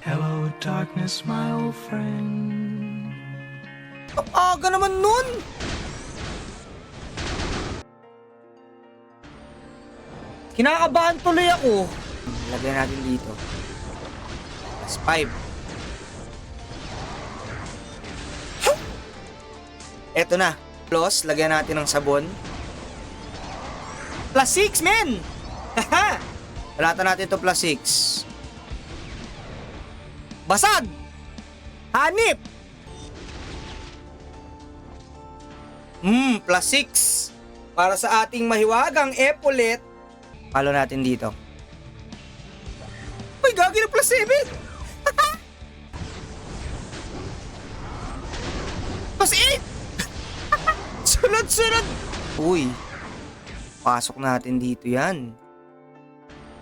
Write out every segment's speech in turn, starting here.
Hello, darkness, my old friend. Ang aga naman nun! Kinakabahan tuloy ako. Lagyan natin dito. Plus 5. Eto na. Plus, lagyan natin ng sabon. Plus 6, men! Haha! Balatan natin to plus 6. Basag! Hanip! Plus 6. Para sa ating mahiwagang epaulette. Palo natin dito. Uy, gagi na plus 7! Plus 8! Sunod-sunod! Uy, pasok natin dito yan.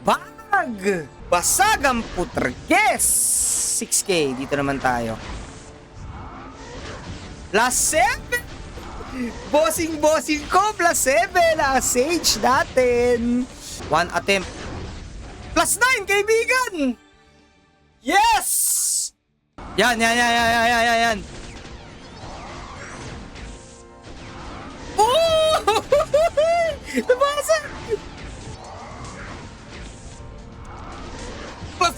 Bag! Basag ang putragis! 6K, dito naman tayo. Plus 7! Bossing ko, plus 7! Ang sage natin! 1 attempt. Plus 9, kaibigan! Yes! Yan. Oh! Nabasag! Plus...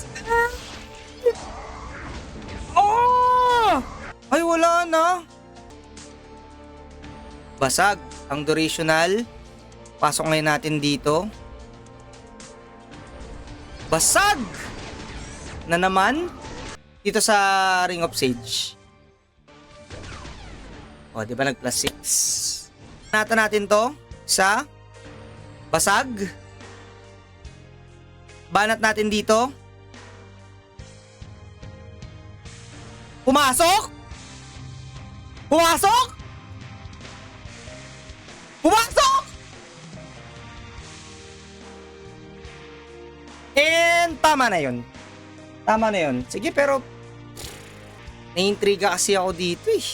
Oh! Ay, wala na. Basag ang durational. Pasok ngayon natin dito. Basag na naman dito sa Ring of Sage. O, di ba nag plus 6? Nata natin to sa basag. Banat natin dito. Pumasok! Pumasok! Pumasok! And tama na yun. Tama na yun. Sige, pero naiintriga kasi ako dito eh.